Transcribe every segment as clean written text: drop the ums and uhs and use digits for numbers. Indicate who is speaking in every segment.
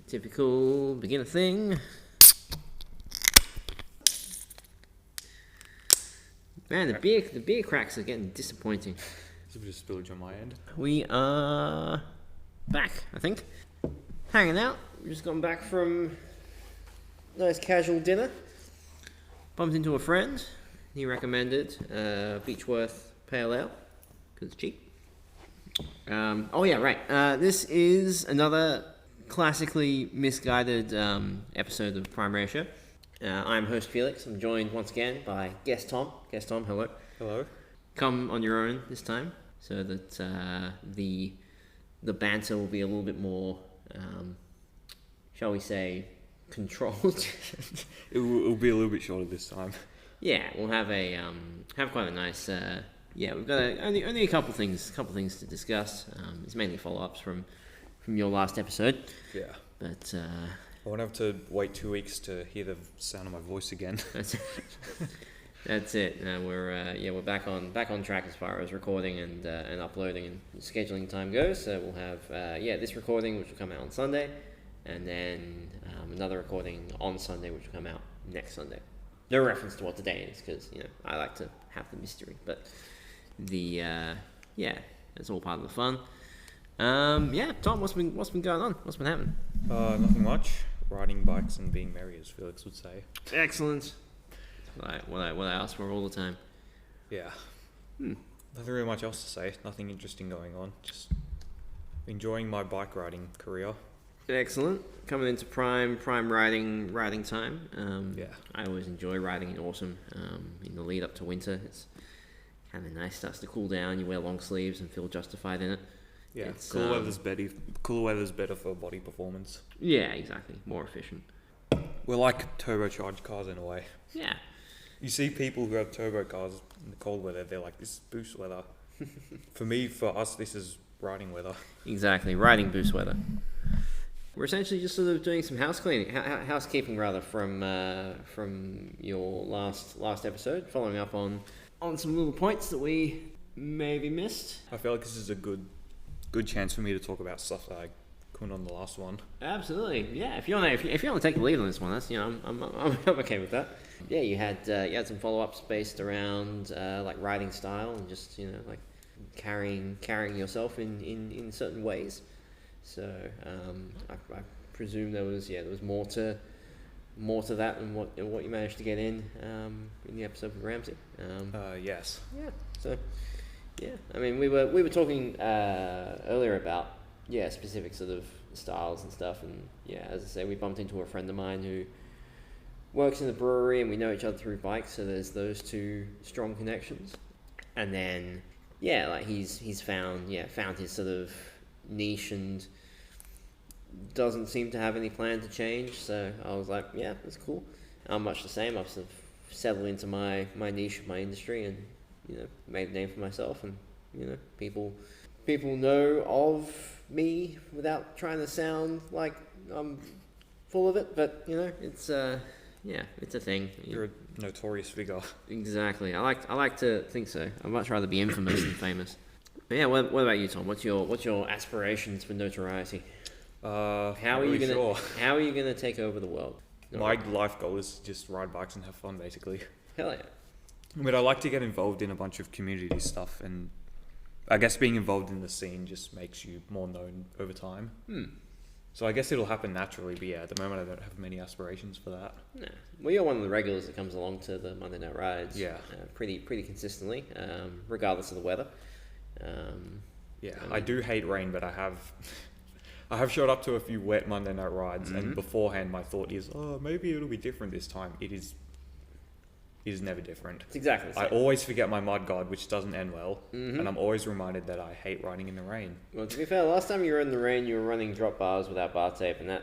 Speaker 1: Typical beginner thing. Man, the beer cracks are getting disappointing.
Speaker 2: There's a bit of spillage on my end.
Speaker 1: We are back, I think. Hanging out. We've just gotten back from a nice casual dinner. Bumped into a friend. He recommended Beechworth Pale Ale because it's cheap. This is another classically misguided episode of Prime Ratio. I'm host Felix. I'm joined once again by guest Thom. Guest Thom, hello.
Speaker 2: Hello.
Speaker 1: Come on your own this time, so that the banter will be a little bit more, shall we say, controlled.
Speaker 2: It'll be a little bit shorter this time.
Speaker 1: Yeah, we'll have quite a nice. We've got only a couple things to discuss. It's mainly follow-ups from your last episode.
Speaker 2: Yeah.
Speaker 1: But
Speaker 2: I won't have to wait 2 weeks to hear the sound of my voice again.
Speaker 1: That's it. We're back on track as far as recording and uploading and scheduling time goes. So we'll have this recording, which will come out on Sunday, and then another recording on Sunday, which will come out next Sunday. No reference to what the day is, because I like to have the mystery. But it's all part of the fun. Thom, what's been going on? What's been happening?
Speaker 2: Nothing much. Riding bikes and being merry, as Felix would say.
Speaker 1: Excellent. What I ask for all the time.
Speaker 2: Yeah. Nothing really much else to say. Nothing interesting going on. Just enjoying my bike riding career.
Speaker 1: Excellent. Coming into prime riding time.
Speaker 2: Yeah.
Speaker 1: I always enjoy riding in autumn. In the lead up to winter, it's kind of nice. Starts to cool down. You wear long sleeves and feel justified in it.
Speaker 2: Yeah. Cooler weather's better for body performance.
Speaker 1: Yeah, exactly. More efficient.
Speaker 2: We're like turbocharged cars in a way.
Speaker 1: Yeah.
Speaker 2: You see people who have turbo cars in the cold weather, they're like, this is boost weather. For us, this is riding weather.
Speaker 1: Exactly, riding boost weather. We're essentially just sort of doing some housekeeping rather, from your last episode, following up on some little points that we maybe missed.
Speaker 2: I feel like this is a good chance for me to talk about stuff that I couldn't on the last one.
Speaker 1: Absolutely, yeah. If you want to take the lead on this one, that's I'm okay with that. Yeah, you had some follow-ups based around like riding style and just like carrying yourself in certain ways. So I presume there was more to that than what you managed to get in the episode with Ramsey.
Speaker 2: Yes.
Speaker 1: Yeah. So yeah, I mean we were talking earlier about specific sort of styles and stuff, and as I say, we bumped into a friend of mine who works in the brewery, and we know each other through bikes, so there's those two strong connections. And then he's found his sort of niche and doesn't seem to have any plan to change. So I was like, yeah, that's cool. I'm much the same. I've sort of settled into my niche, my industry, and made a name for myself, and people know of me without trying to sound like I'm full of it, but it's it's a thing.
Speaker 2: You're a notorious figure.
Speaker 1: Exactly. I like to think so. I'd much rather be infamous than famous. But yeah, what about you, Thom? What's your aspirations for notoriety? How are you gonna take over the world?
Speaker 2: My life goal is to just ride bikes and have fun, basically.
Speaker 1: Hell yeah.
Speaker 2: But I like to get involved in a bunch of community stuff, and I guess being involved in the scene just makes you more known over time. So I guess it'll happen naturally, but at the moment I don't have many aspirations for that.
Speaker 1: No. Well, you're one of the regulars that comes along to the Monday Night Rides.
Speaker 2: Yeah.
Speaker 1: Pretty consistently, regardless of the weather.
Speaker 2: I do hate rain, but I have showed up to a few wet Monday Night Rides, and beforehand my thought is, maybe it'll be different this time. It is never different.
Speaker 1: It's exactly the same.
Speaker 2: I always forget my mud guard, which doesn't end well, and I'm always reminded that I hate riding in the rain.
Speaker 1: Well, to be fair, last time you were in the rain, you were running drop bars without bar tape, and that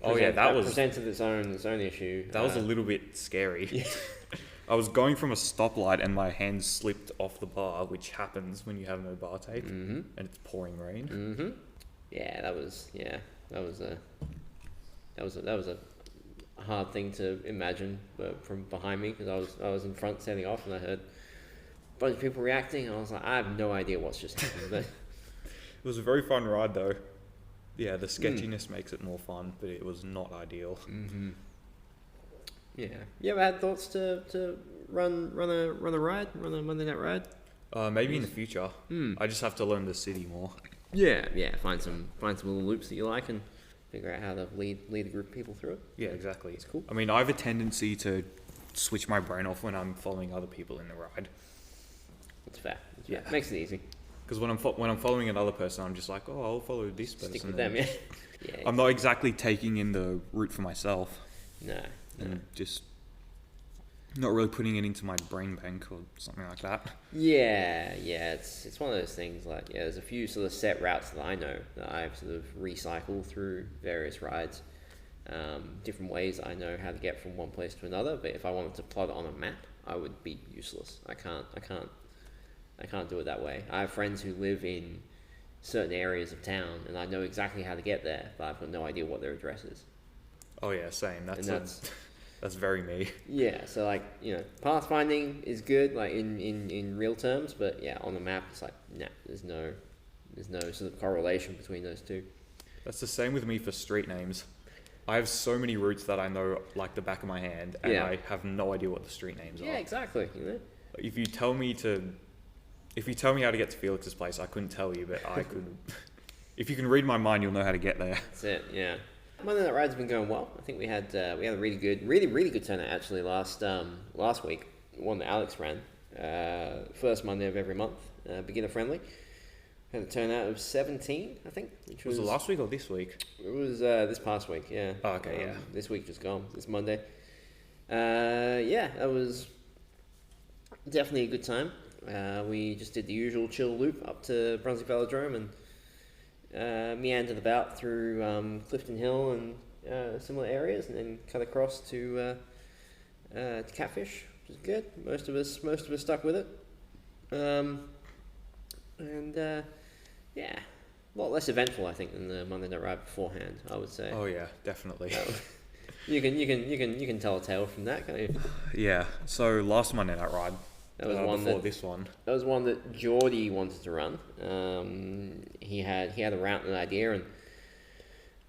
Speaker 1: presented its own issue.
Speaker 2: That was a little bit scary. Yeah. I was going from a stoplight and my hand slipped off the bar, which happens when you have no bar tape, and it's pouring rain.
Speaker 1: Yeah, that was a hard thing to imagine from behind me, because I was in front setting off, and I heard a bunch of people reacting, and I was like, I have no idea what's just happened. But
Speaker 2: it was a very fun ride though. Yeah, the sketchiness makes it more fun, but it was not ideal.
Speaker 1: Mm-hmm. Yeah. You ever had thoughts to run a Monday night ride?
Speaker 2: Maybe in the future. I just have to learn the city more.
Speaker 1: Yeah. Find some little loops that you like and figure out how to lead a group of people through it.
Speaker 2: Yeah, exactly.
Speaker 1: It's cool.
Speaker 2: I mean, I have a tendency to switch my brain off when I'm following other people in the ride.
Speaker 1: It's fair. Yeah. Makes it easy.
Speaker 2: Because when I'm following another person, I'm just like, oh, I'll follow this person.
Speaker 1: Stick with them, yeah.
Speaker 2: I'm not exactly taking in the route for myself.
Speaker 1: No.
Speaker 2: And just not really putting it into my brain bank or something like that.
Speaker 1: Yeah. It's one of those things like, there's a few sort of set routes that I know that I sort of recycle through various rides. Different ways I know how to get from one place to another, but if I wanted to plot it on a map, I would be useless. I can't do it that way. I have friends who live in certain areas of town, and I know exactly how to get there, but I've got no idea what their address is.
Speaker 2: Oh yeah, same. That's very me.
Speaker 1: Yeah, so like, pathfinding is good, like in real terms, but yeah, on the map it's like, nah, there's no sort of correlation between those two.
Speaker 2: That's the same with me for street names. I have so many routes that I know like the back of my hand, and I have no idea what the street names are.
Speaker 1: Yeah, exactly.
Speaker 2: If you tell me how to get to Felix's place, I couldn't tell you, but I could. If you can read my mind, you'll know how to get there.
Speaker 1: That's it. Yeah. Monday night ride's been going well. I think we had a really good turnout actually last week. One that Alex ran, first Monday of every month, beginner friendly. Had a turnout of 17, I think. Which
Speaker 2: was it last week or this week?
Speaker 1: It was this past week. Yeah.
Speaker 2: Oh, okay. Yeah.
Speaker 1: This week just gone. This Monday. That was definitely a good time. We just did the usual chill loop up to Brunswick Velodrome and meandered about through Clifton Hill and similar areas, and then cut across to Catfish, which is good. Most of us stuck with it, a lot less eventful, I think, than the Monday night ride beforehand. I would say.
Speaker 2: Oh yeah, definitely.
Speaker 1: You can tell a tale from that, can't you?
Speaker 2: Yeah. So last Monday night ride.
Speaker 1: That was
Speaker 2: this one.
Speaker 1: That was one that Geordie wanted to run. He had a route and an idea, and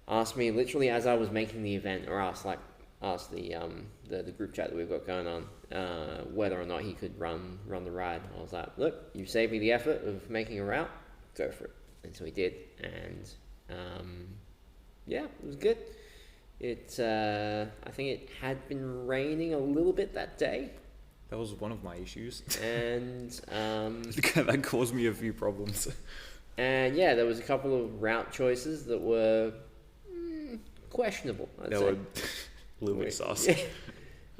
Speaker 1: asked me literally as I was making the event, or asked the group chat that we've got going on, whether or not he could run the ride. I was like, look, you saved me the effort of making a route, go for it. And so he did, and it was good. I think it had been raining a little bit that day.
Speaker 2: That was one of my issues.
Speaker 1: And
Speaker 2: that caused me a few problems.
Speaker 1: And there was a couple of route choices that were questionable, I'd say.
Speaker 2: Were a little bit sus.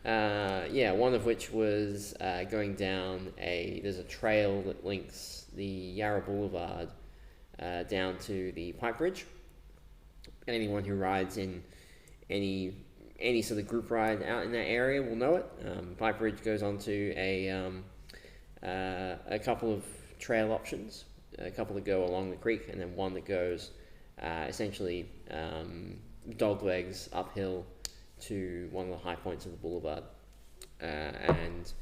Speaker 1: One of which was going down there's a trail that links the Yarra Boulevard down to the Pipe Bridge. Anyone who rides in any sort of group ride out in that area will know it. Pipe Bridge goes on to a couple of trail options, a couple that go along the creek, and then one that goes essentially dog legs uphill to one of the high points of the boulevard. And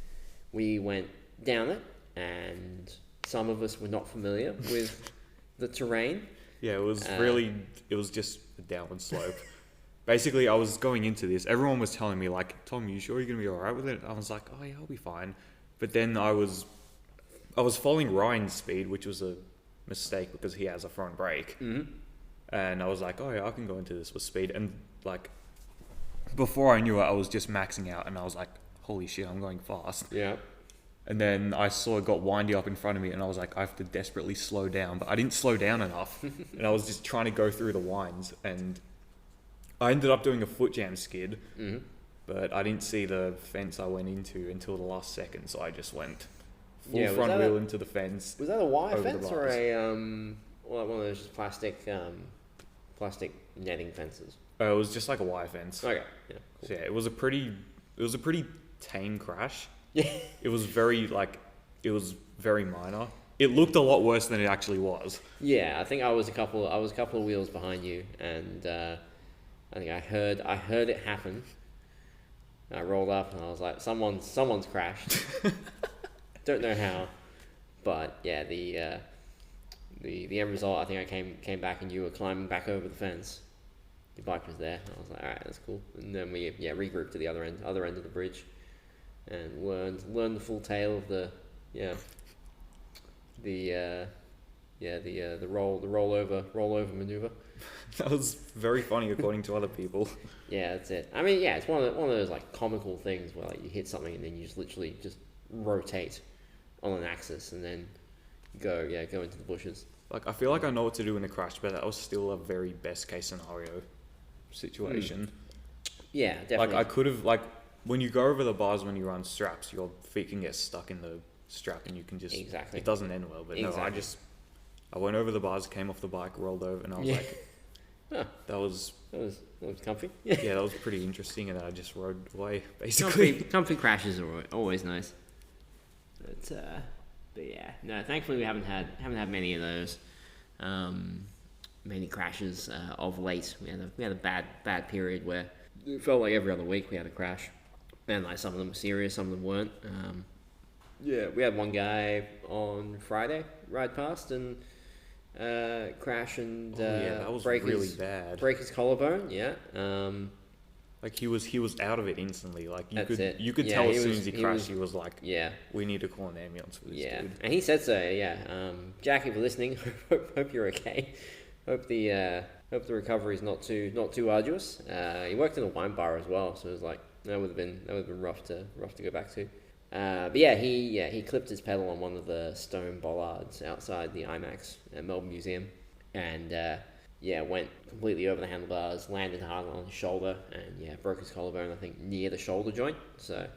Speaker 1: we went down it, and some of us were not familiar with the terrain.
Speaker 2: Yeah, it was just a downward slope. Basically, I was going into this. Everyone was telling me, like, Tom, you sure you're going to be all right with it? I was like, oh, yeah, I'll be fine. But then I was following Ryan's speed, which was a mistake because he has a front brake.
Speaker 1: Mm-hmm.
Speaker 2: And I was like, oh, yeah, I can go into this with speed. And, like, before I knew it, I was just maxing out. And I was like, holy shit, I'm going fast.
Speaker 1: Yeah.
Speaker 2: And then I saw it got windy up in front of me. And I was like, I have to desperately slow down. But I didn't slow down enough. And I was just trying to go through the winds. And I ended up doing a foot jam skid, but I didn't see the fence I went into until the last second, so I just went full front wheel into the fence.
Speaker 1: Was that a wire fence or one of those plastic netting fences?
Speaker 2: It was just like a wire fence.
Speaker 1: Okay, yeah. Cool.
Speaker 2: So yeah, it was a pretty tame crash.
Speaker 1: Yeah.
Speaker 2: It was very minor. It looked a lot worse than it actually was.
Speaker 1: Yeah, I think I was a couple of wheels behind you, and I think I heard it happen. I rolled up and I was like, someone's crashed. Don't know how, but yeah, the the end result, I think I came back and you were climbing back over the fence. Your bike was there. I was like, all right, that's cool. And then we regrouped to the other end of the bridge, and learned the full tale of the rollover maneuver.
Speaker 2: That was very funny according to other people.
Speaker 1: Yeah, that's it. I mean, yeah, it's one of those like comical things where like you hit something and then you just literally just rotate on an axis and then go into the bushes.
Speaker 2: Like, I feel like I know what to do in a crash, but that was still a very best case scenario situation.
Speaker 1: Yeah, definitely.
Speaker 2: Like, I could have, like, when you go over the bars when you run straps, your feet can get stuck in the strap and you can just...
Speaker 1: Exactly.
Speaker 2: It doesn't end well, but
Speaker 1: exactly.
Speaker 2: No, I went over the bars, came off the bike, rolled over, and I was like...
Speaker 1: Huh.
Speaker 2: That was
Speaker 1: comfy.
Speaker 2: Yeah, that was pretty interesting, and then I just rode away, basically.
Speaker 1: Comfy crashes are always nice. But yeah, no. Thankfully, we haven't had many of those, many crashes of late. We had a bad period where it felt like every other week we had a crash, and like some of them were serious, some of them weren't. Yeah, we had one guy on Friday ride past and crash and
Speaker 2: that was really bad.
Speaker 1: Break his collarbone. Yeah.
Speaker 2: Like he was out of it instantly. Like you could
Speaker 1: Yeah,
Speaker 2: tell as soon as he crashed, he was like,
Speaker 1: yeah,
Speaker 2: we need to call an ambulance for this dude.
Speaker 1: And he said so. Yeah. Jack, if you're listening, hope you're okay. Hope the recovery is not too arduous. He worked in a wine bar as well, so it was like that would have been rough to go back to. But he clipped his pedal on one of the stone bollards outside the IMAX at Melbourne Museum, and went completely over the handlebars, landed hard on his shoulder, and broke his collarbone, I think, near the shoulder joint. So,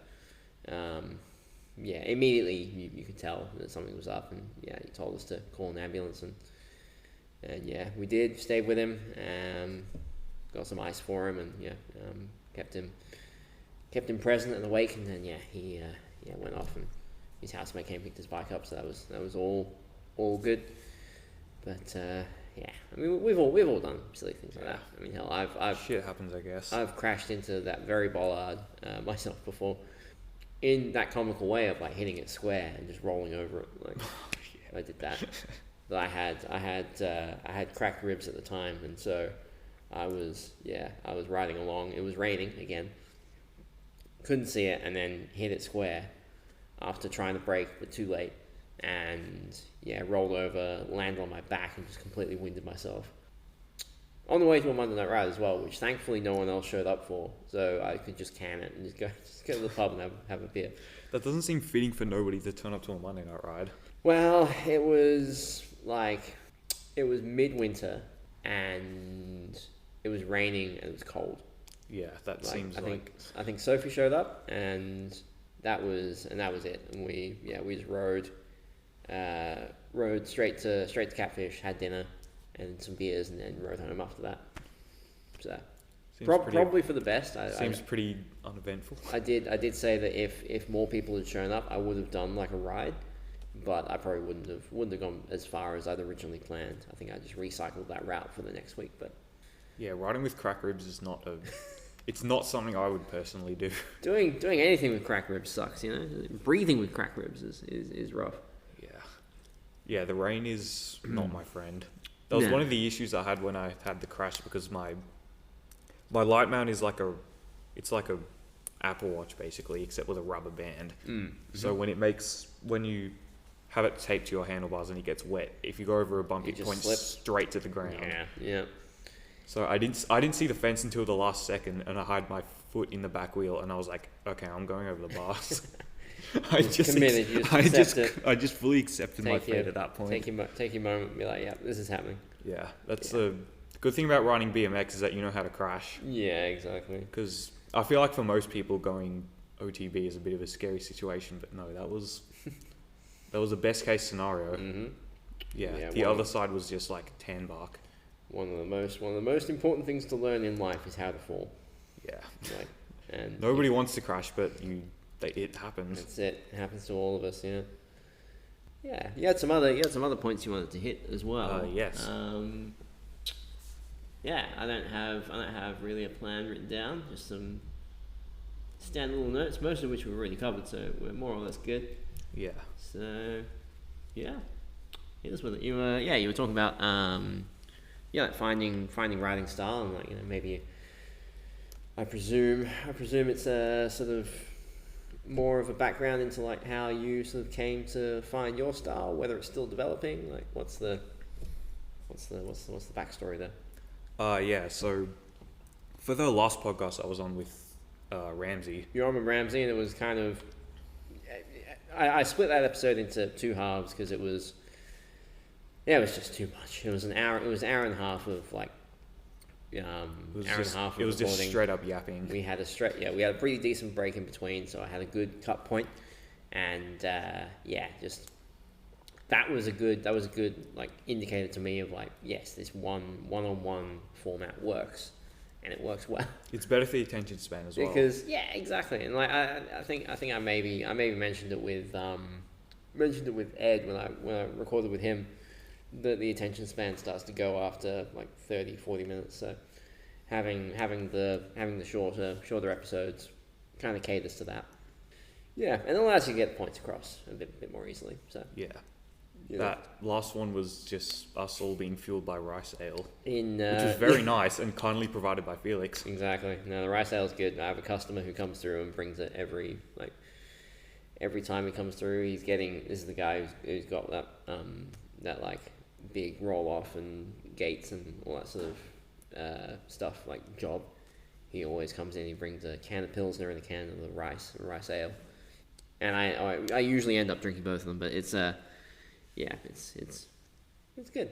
Speaker 1: immediately you could tell that something was up, and he told us to call an ambulance, and we did. Stayed with him, got some ice for him, and kept him present at the wake, and then he went off, and his housemate came and picked his bike up, so that was all good. But I mean, we've all done silly things like that. I mean, hell, I've
Speaker 2: shit happens, I guess.
Speaker 1: I've crashed into that very bollard myself before, in that comical way of like hitting it square and just rolling over it. Like I did that. But I had cracked ribs at the time, and so I was riding along. It was raining again. Couldn't see it, and then hit it square after trying to brake, but too late. And rolled over, landed on my back, and just completely winded myself. On the way to a Monday night ride as well, which thankfully no one else showed up for, so I could just can it and just go to the pub and have a beer.
Speaker 2: That doesn't seem fitting for nobody to turn up to a Monday night ride.
Speaker 1: Well, it was midwinter, and it was raining and it was cold.
Speaker 2: Yeah, that seems
Speaker 1: I think Sophie showed up, and that was it. And we just rode straight to Catfish, had dinner and some beers, and then rode home after that. So probably for the best.
Speaker 2: Seems pretty uneventful.
Speaker 1: I did say that if more people had shown up, I would have done like a ride, but I probably wouldn't have gone as far as I'd originally planned. I think I just recycled that route for the next week. But
Speaker 2: riding with crack ribs is not it's not something I would personally do.
Speaker 1: Doing anything with crack ribs sucks, you know. Breathing with crack ribs is rough.
Speaker 2: Yeah, the rain is not my friend. That was one of the issues I had when I had the crash, because my light mount is like a Apple Watch basically, except with a rubber band. Mm-hmm. So when you have it taped to your handlebars and it gets wet, if you go over a bump, it points straight to the ground.
Speaker 1: Yeah.
Speaker 2: So I didn't see the fence until the last second, and I had my foot in the back wheel, and I was like, okay, I'm going over the bars. I just fully accepted my fate at that point.
Speaker 1: Take your moment and be like, yeah, this is happening.
Speaker 2: Yeah, that's the good thing about riding BMX, is that you know how to crash.
Speaker 1: Yeah, exactly.
Speaker 2: Because I feel like for most people, going OTB is a bit of a scary situation, but no, that was a best case scenario. Mm-hmm. Yeah, the other side was just like tan bark.
Speaker 1: One of the most important things to learn in life is how to fall.
Speaker 2: Yeah.
Speaker 1: And
Speaker 2: nobody wants to crash, but it happens.
Speaker 1: That's it. It happens to all of us, yeah. Yeah. You had some other points you wanted to hit as well.
Speaker 2: Yes.
Speaker 1: I don't have really a plan written down, just some standard little notes, most of which we've already covered, so we're more or less good.
Speaker 2: Yeah.
Speaker 1: So yeah. hit us with it. You were talking about like finding writing style, and like, maybe I presume it's a sort of more of a background into like how you sort of came to find your style, whether it's still developing. Like, what's the backstory there?
Speaker 2: Yeah. So for the last podcast I was on with Ramsey.
Speaker 1: You're on with Ramsey, and it was kind of I split that episode into two halves because it was just too much. It was an hour and a half of like hour and a half of
Speaker 2: it was
Speaker 1: recording.
Speaker 2: just straight up yapping.
Speaker 1: We had a pretty decent break in between, so I had a good cut point, and just that was a good like indicator to me of like, yes, this one-on-one format works, and it works well.
Speaker 2: It's better for the attention span as well.
Speaker 1: Because exactly, and like I think I maybe mentioned it with Ed when I recorded with him, that the attention span starts to go after like 30-40 minutes. So having the shorter episodes kind of caters to that. Yeah, and it allows you to get points across a bit more easily. So
Speaker 2: yeah. That last one was just us all being fueled by rice ale, which was very nice and kindly provided by Falix.
Speaker 1: Exactly. No, the rice ale is good. I have a customer who comes through and brings it every time he comes through. This is the guy who's got that like big roll off and gates and all that sort of stuff, like job. He always comes in. He brings a can of Pilsner and a can of the rice ale, and I usually end up drinking both of them. But it's it's good.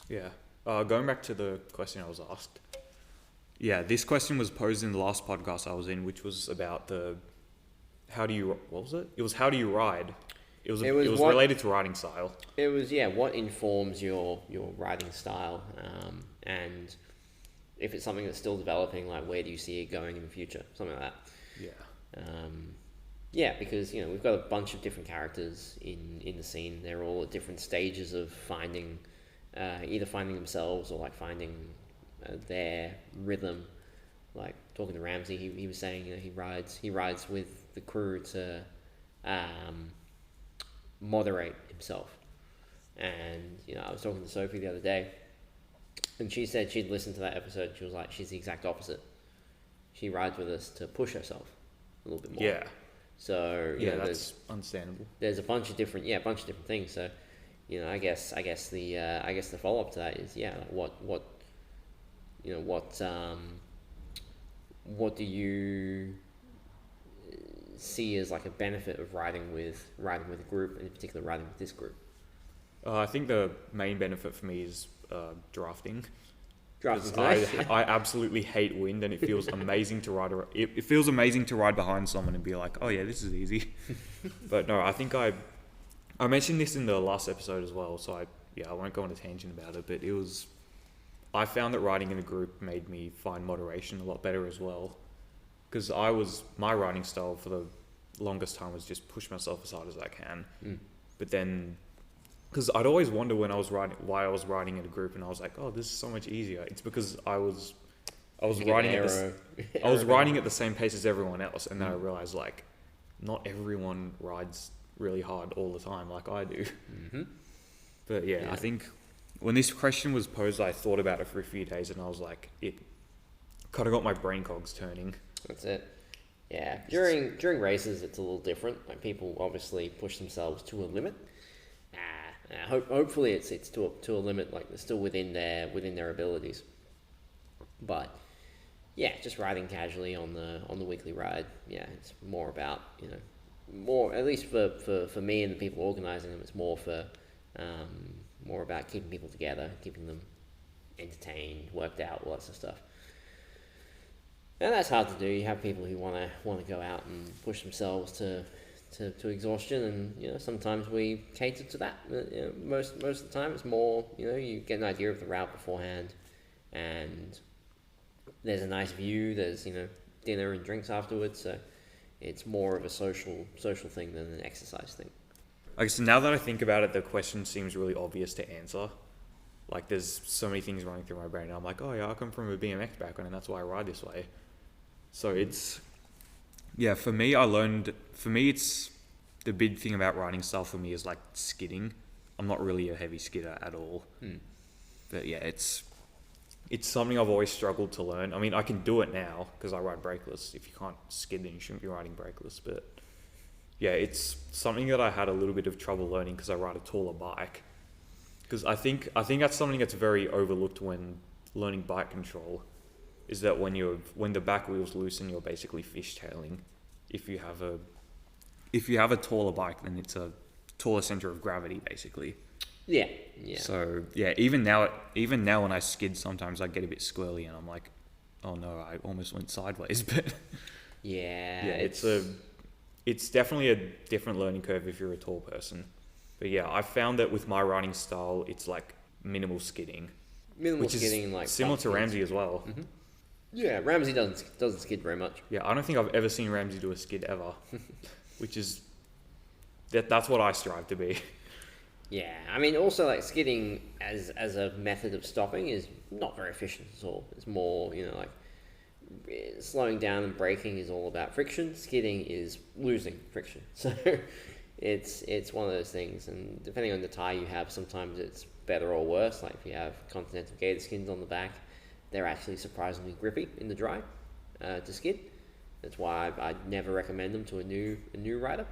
Speaker 2: Yeah. Going back to the question I was asked. Yeah, this question was posed in the last podcast I was in, which was about what was it? It was how do you ride? It was related to riding style.
Speaker 1: It was, what informs your riding style, and if it's something that's still developing, like where do you see it going in the future, something like that. Yeah. Because we've got a bunch of different characters in the scene. They're all at different stages of finding, either finding themselves or like finding their rhythm. Like talking to Ramsey, he was saying he rides with the crew to moderate himself. And I was talking to Sophie the other day, and she said she'd listened to that episode. She was like, she's the exact opposite. She rides with us to push herself a little bit more.
Speaker 2: Yeah.
Speaker 1: So
Speaker 2: that's understandable.
Speaker 1: There's a bunch of different things. So I guess the follow up to that is what do you see as like a benefit of riding with a group, and in particular riding with this group?
Speaker 2: I think the main benefit for me is drafting. I absolutely hate wind, and it feels amazing to ride. It feels amazing to ride behind someone and be like, oh yeah, this is easy. But no, I think I mentioned this in the last episode as well, so I won't go on a tangent about it. But I found that riding in a group made me find moderation a lot better as well, because my riding style for the longest time was just push myself as hard as I can. But then, because I'd always wonder when I was riding, why I was riding in a group, and I was like, oh, this is so much easier. It's because I was riding at the same pace as everyone else, and then I realized like not everyone rides really hard all the time like I do. But I think when this question was posed, I thought about it for a few days, and I was like, it kind of got my brain cogs turning.
Speaker 1: That's it. Yeah. During races, it's a little different. Like, people obviously push themselves to a limit. Hopefully it's to a limit, like they're still within their abilities. But just riding casually on the weekly ride. Yeah, it's more about more, at least for me and the people organizing them. It's more about keeping people together, keeping them entertained, worked out, all that sort of stuff. And that's hard to do. You have people who want to go out and push themselves to exhaustion, and sometimes we cater to that. Most of the time it's more you get an idea of the route beforehand, and there's a nice view. There's dinner and drinks afterwards, so it's more of a social thing than an exercise thing.
Speaker 2: I guess now that I think about it, the question seems really obvious to answer. Like, there's so many things running through my brain. I'm like, oh yeah, I come from a BMX background, and that's why I ride this way. So it's for me, it's the big thing about riding style for me is like skidding. I'm not really a heavy skidder at all. But yeah, it's something I've always struggled to learn. I mean, I can do it now because I ride brakeless. If you can't skid, then you shouldn't be riding brakeless. But yeah, it's something that I had a little bit of trouble learning because I ride a taller bike. Because I think that's something that's very overlooked when learning bike control, is that when the back wheel's loose and you're basically fishtailing. If you have a taller bike, then it's a taller center of gravity, basically.
Speaker 1: Yeah.
Speaker 2: So yeah, even now when I skid, sometimes I get a bit squirrely, and I'm like, oh no, I almost went sideways. But
Speaker 1: yeah,
Speaker 2: it's definitely a different learning curve if you're a tall person. But yeah, I found that with my riding style, it's like minimal skidding, which is
Speaker 1: like
Speaker 2: similar to Ramsey as well.
Speaker 1: Mm-hmm. Yeah, Ramsey doesn't skid very much.
Speaker 2: Yeah, I don't think I've ever seen Ramsey do a skid ever, which is that's what I strive to be.
Speaker 1: Yeah, I mean, also like skidding as a method of stopping is not very efficient at all. It's more, like slowing down and braking is all about friction. Skidding is losing friction. So it's one of those things, and depending on the tire you have, sometimes it's better or worse. Like if you have Continental Gator skins on the back, they're actually surprisingly grippy in the dry to skid. That's why I'd never recommend them to a new rider.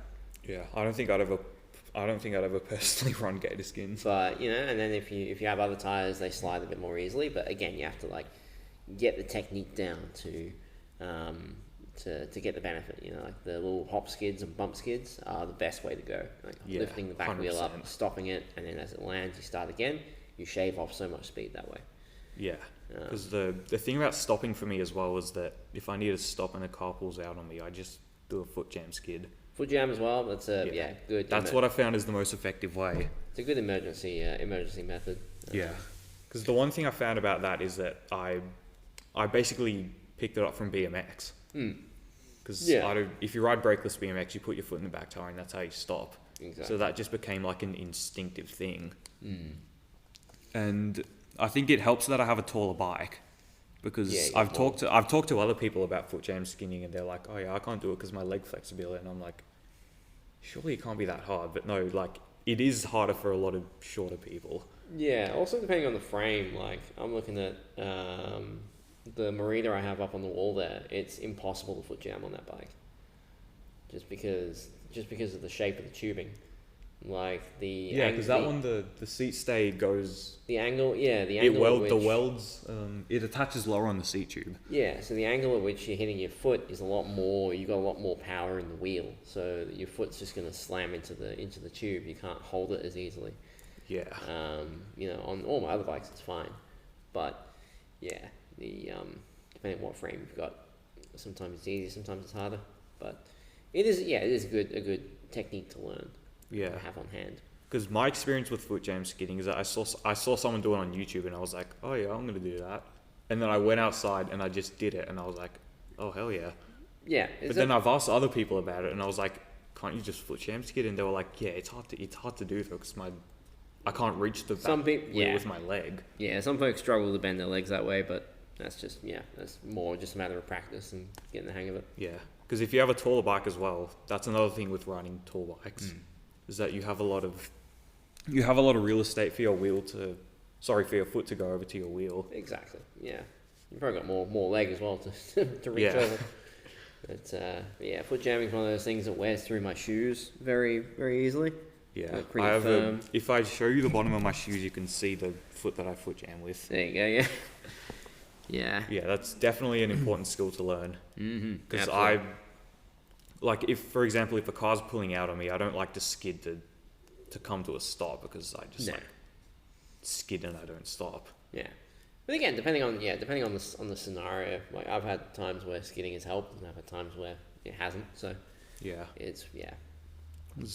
Speaker 2: Yeah, I don't think I'd ever personally run Gator skins.
Speaker 1: But and then if you have other tires, they slide a bit more easily. But again, you have to like get the technique down to get the benefit. Like the little hop skids and bump skids are the best way to go. Like lifting the back 100%. Wheel up, stopping it, and then as it lands, you start again. You shave off so much speed that way.
Speaker 2: Yeah, because the thing about stopping for me as well is that if I need to stop and a car pulls out on me, I just do a foot jam skid.
Speaker 1: Foot jam as well. That's good.
Speaker 2: That's what I found is the most effective way.
Speaker 1: It's a good emergency method.
Speaker 2: Yeah, because the one thing I found about that is that I basically picked it up from BMX. Because if you ride brakeless BMX, you put your foot in the back tire and that's how you stop.
Speaker 1: Exactly.
Speaker 2: So that just became like an instinctive thing. And I think it helps that I have a taller bike, because I've talked to other people about foot jam skinning, and they're like, oh yeah, I can't do it because my leg flexibility, and I'm like, surely it can't be that hard. But no, like it is harder for a lot of shorter people. Yeah,
Speaker 1: also depending on the frame, like I'm looking at the Merida I have up on the wall there. It's impossible to foot jam on that bike, just because of the shape of the tubing. Like
Speaker 2: because that one the seat stay goes
Speaker 1: the angle
Speaker 2: it attaches lower on the seat tube.
Speaker 1: Yeah, so the angle at which you're hitting your foot is a lot more. You got a lot more power in the wheel, so your foot's just going to slam into the tube. You can't hold it as easily.
Speaker 2: Yeah.
Speaker 1: On all my other bikes it's fine, but yeah, the depending on what frame you've got, sometimes it's easier, sometimes it's harder. But it is a good technique to learn.
Speaker 2: Yeah.
Speaker 1: Have on hand.
Speaker 2: Because my experience with foot jam skidding is that I saw someone do it on YouTube, and I was like, oh yeah, I'm gonna do that. And then I went outside and I just did it, and I was like, oh hell yeah.
Speaker 1: Yeah.
Speaker 2: But then I've asked other people about it, and I was like, can't you just foot jam skid? And they were like, yeah, it's hard to do though, because I can't reach the back wheel with my leg.
Speaker 1: Yeah, some folks struggle to bend their legs that way, but that's more just a matter of practice and getting the hang of it.
Speaker 2: Yeah, because if you have a taller bike as well, that's another thing with riding tall bikes. Is that you have a lot of real estate for your your foot to go over to your wheel.
Speaker 1: Exactly. Yeah, you've probably got more leg as well to reach over. But foot jamming is one of those things that wears through my shoes very, very easily.
Speaker 2: Yeah, I have if I show you the bottom of my shoes, you can see the foot that I foot jam with.
Speaker 1: There you go. Yeah. Yeah.
Speaker 2: Yeah, that's definitely an important skill to learn. Because for example, if a car's pulling out on me, I don't like to skid to come to a stop, because I just skid and I don't stop.
Speaker 1: Yeah, but again, depending on the scenario, like I've had times where skidding has helped, and I've had times where it hasn't. So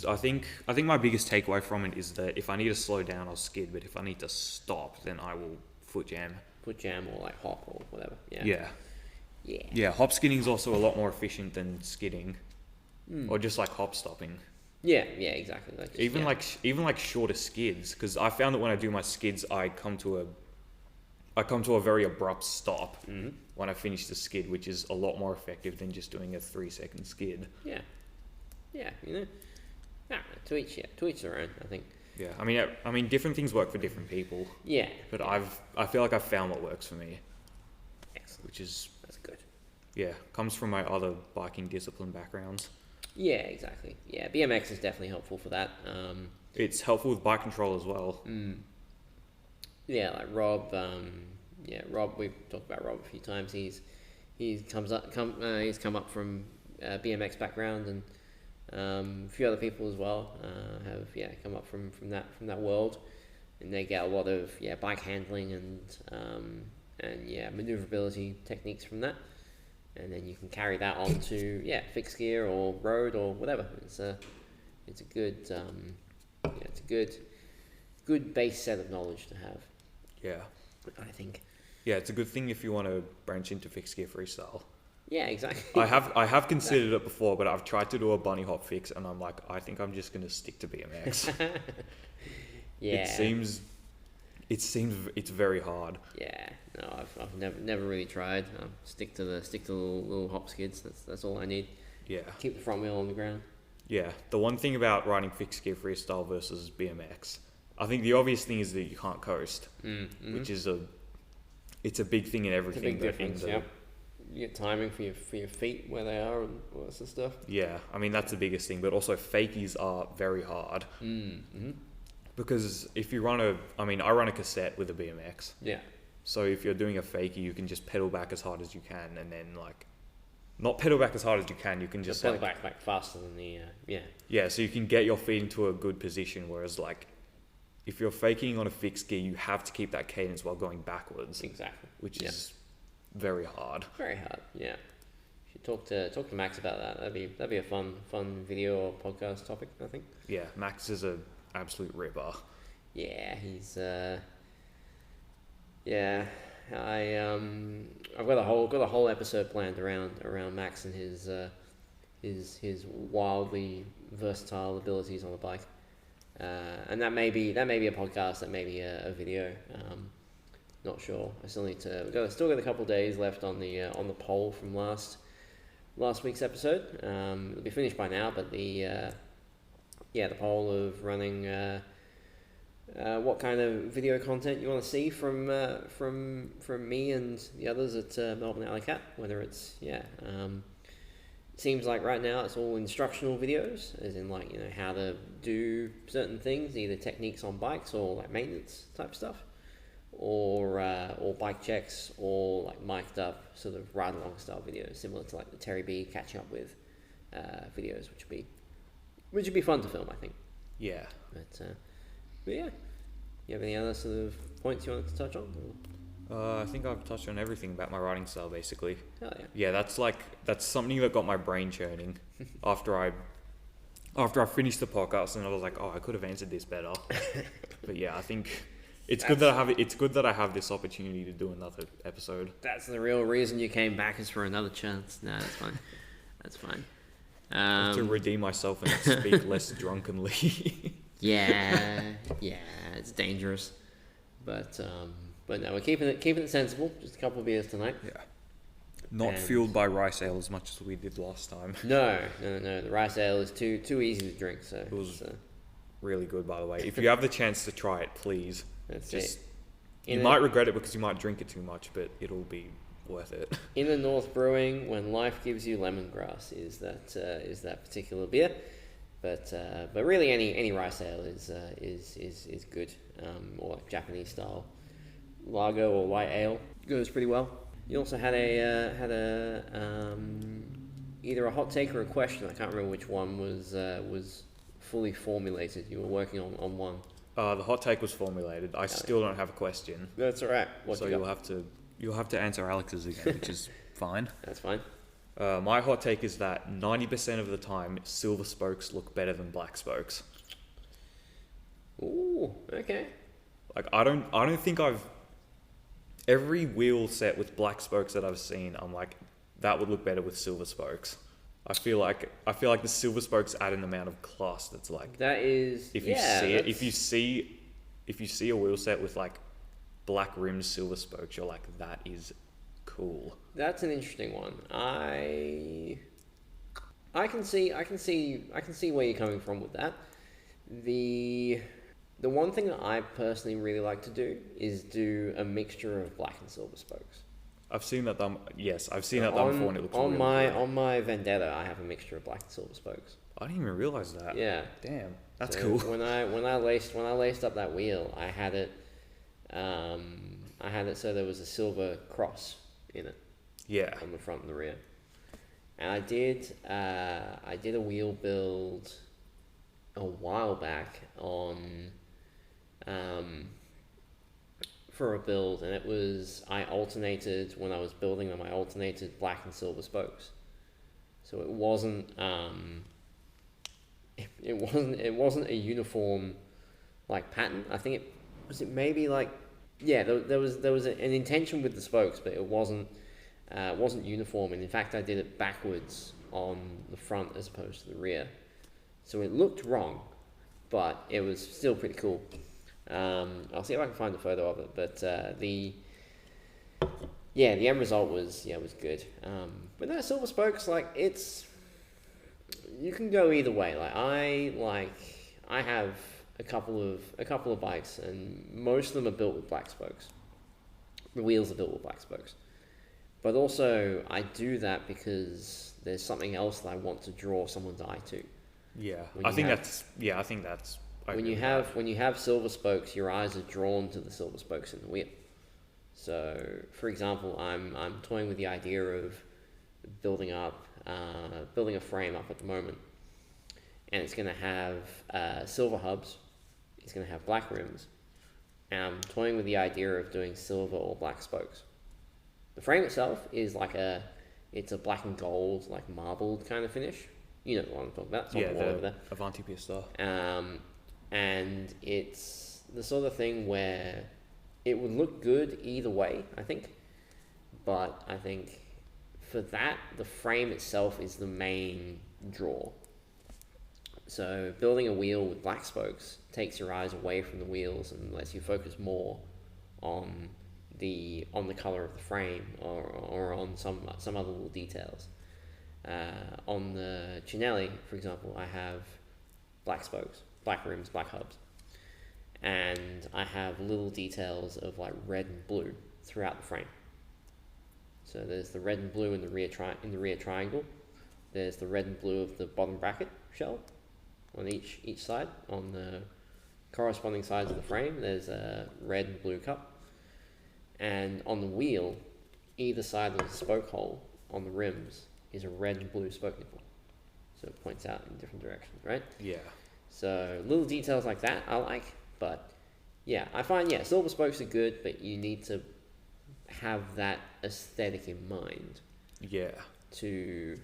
Speaker 2: I think my biggest takeaway from it is that if I need to slow down, I'll skid, but if I need to stop, then I will foot jam.
Speaker 1: Foot jam or like hop or whatever.
Speaker 2: Yeah, hop skidding is also a lot more efficient than skidding. Or just like hop stopping.
Speaker 1: Yeah, exactly.
Speaker 2: Like shorter skids, because I found that when I do my skids, I come to a very abrupt stop when I finish the skid, which is a lot more effective than just doing a 3-second skid.
Speaker 1: Yeah. To each their own. I think
Speaker 2: Yeah, I mean, different things work for different people.
Speaker 1: Yeah.
Speaker 2: But I feel like I've found what works for me.
Speaker 1: Excellent.
Speaker 2: Which is,
Speaker 1: that's good.
Speaker 2: Yeah, comes from my other biking discipline backgrounds.
Speaker 1: Yeah, exactly. Yeah, BMX is definitely helpful for that.
Speaker 2: It's helpful with bike control as well.
Speaker 1: Yeah, like Rob. Rob. We've talked about Rob a few times. He's come up from BMX background, and a few other people as well have come up from that world, and they get a lot of bike handling and maneuverability techniques from that, and then you can carry that on to fixed gear or road or whatever. It's a good base set of knowledge to have.
Speaker 2: Yeah,
Speaker 1: I think.
Speaker 2: Yeah, it's a good thing if you want to branch into fixed gear freestyle.
Speaker 1: Yeah, exactly.
Speaker 2: I have considered it before, but I've tried to do a bunny hop fix, and I'm like, I think I'm just gonna stick to BMX.
Speaker 1: Yeah.
Speaker 2: It's very hard.
Speaker 1: Yeah. No, I've never really tried. Stick to the little hop skids. That's all I need.
Speaker 2: Yeah.
Speaker 1: Keep the front wheel on the ground.
Speaker 2: Yeah. The one thing about riding fixed gear freestyle versus BMX, I think the obvious thing is that you can't coast, which is it's a big thing in everything.
Speaker 1: It's a big difference. Yep. You get timing for your feet where they are and all that sort of stuff.
Speaker 2: Yeah, I mean that's the biggest thing, but also fakies are very hard. Because if you run I run a cassette with a BMX.
Speaker 1: Yeah.
Speaker 2: So if you're doing a fakie, you can just pedal back as hard as you can, and then not pedal back as hard as you can. You can just
Speaker 1: pedal back faster than the
Speaker 2: Yeah, so you can get your feet into a good position. Whereas if you're faking on a fixed gear, you have to keep that cadence while going backwards.
Speaker 1: Exactly.
Speaker 2: Which is very hard.
Speaker 1: Very hard. Yeah. You should talk to Max about that. That'd be a fun video or podcast topic, I think.
Speaker 2: Yeah, Max is a absolute ripper.
Speaker 1: Yeah, he's I've got a whole episode planned around Max and his wildly versatile abilities on the bike. And that may be a podcast, that may be a video. Not sure. I still need to. We've still got a couple of days left on the poll from last week's episode. It'll be finished by now, but the poll of running what kind of video content you want to see from me and the others at Melbourne Alley Cat. Whether it's it seems like right now it's all instructional videos, as in how to do certain things, either techniques on bikes or maintenance type stuff. Or bike checks, or mic'd up sort of ride along style videos, similar to the Terry B catching up with videos, which would be fun to film, I think.
Speaker 2: Yeah.
Speaker 1: But yeah, you have any other sort of points you wanted to touch on?
Speaker 2: I think I've touched on everything about my riding style basically.
Speaker 1: Hell yeah.
Speaker 2: Yeah, that's something that got my brain churning after I finished the podcast, and I was like, oh, I could have answered this better. But yeah, I think. It's good that I have this opportunity to do another episode.
Speaker 1: That's the real reason you came back, is for another chance. No, that's fine. That's fine.
Speaker 2: To redeem myself and speak less drunkenly.
Speaker 1: Yeah, it's dangerous, but no, we're keeping it sensible. Just a couple of beers tonight.
Speaker 2: Yeah. Not fueled by rice ale as much as we did last time.
Speaker 1: No. The rice ale is too easy to drink. So
Speaker 2: it was really good, by the way. If you have the chance to try it, please. You might regret it because you might drink it too much, but it'll be worth it. In
Speaker 1: the North Brewing, when life gives you lemongrass, is that particular beer, but really any rice ale is good, or Japanese style lager or white ale goes pretty well. You also had either a hot take or a question. I can't remember which one was fully formulated. You were working on one.
Speaker 2: The hot take was formulated. I still don't have a question.
Speaker 1: That's all right.
Speaker 2: So you'll have to answer Alex's again, which is fine.
Speaker 1: That's fine.
Speaker 2: My hot take is that 90% of the time, silver spokes look better than black spokes.
Speaker 1: Ooh, okay.
Speaker 2: I don't think every wheel set with black spokes that I've seen, I'm like, that would look better with silver spokes. I feel like the silver spokes add an amount of class that's
Speaker 1: that is.
Speaker 2: If you see a wheel set with black rims, silver spokes, you're like, that is cool.
Speaker 1: That's an interesting one. I can see where you're coming from with that. The one thing that I personally really like to do is do a mixture of black and silver spokes.
Speaker 2: I've seen that done. Yes, I've seen that done before, and it looks
Speaker 1: on
Speaker 2: really
Speaker 1: my
Speaker 2: good.
Speaker 1: on my Vendetta. I have a mixture of black and silver spokes.
Speaker 2: I didn't even realize that.
Speaker 1: Yeah,
Speaker 2: Damn, that's
Speaker 1: so
Speaker 2: cool.
Speaker 1: When I laced up that wheel, I had it so there was a silver cross in it.
Speaker 2: Yeah.
Speaker 1: On the front and the rear. And I did a wheel build a while back on for a build, and it was I alternated black and silver spokes. So it wasn't it wasn't a uniform like pattern. I think it maybe like there was an intention with the spokes, but it wasn't uniform, and in fact I did it backwards on the front as opposed to the rear, so it looked wrong, but it was still pretty cool. I'll see if I can find a photo of it, but the end result was good. But no, silver spokes, you can go either way. I have a couple of bikes, and most of them are built with black spokes. The wheels are built with black spokes. But also, I do that because there's something else that I want to draw someone's eye to.
Speaker 2: Yeah, I think that's.
Speaker 1: When you have silver spokes, your eyes are drawn to the silver spokes in the wheel. So, for example, I'm toying with the idea of building a frame up at the moment, and it's going to have silver hubs. It's going to have black rims, and I'm toying with the idea of doing silver or black spokes. The frame itself is it's a black and gold, like marbled kind of finish. You know what I'm talking about. It's on the wall over there.
Speaker 2: Avanti Pista.
Speaker 1: And it's the sort of thing where it would look good either way, I think. But I think for that, the frame itself is the main draw. So building a wheel with black spokes takes your eyes away from the wheels and lets you focus more on the color of the frame or on some other little details. On the Cinelli, for example, I have black spokes, black rims, black hubs, and I have little details of like red and blue throughout the frame. So there's the red and blue in the rear triangle. There's the red and blue of the bottom bracket shell on each side. On the corresponding sides of the frame, there's a red and blue cup. And on the wheel, either side of the spoke hole on the rims is a red and blue spoke nipple. So it points out in different directions, right?
Speaker 2: Yeah.
Speaker 1: So little details like that I like, but yeah, I find silver spokes are good, but you need to have that aesthetic in mind.
Speaker 2: Yeah.
Speaker 1: To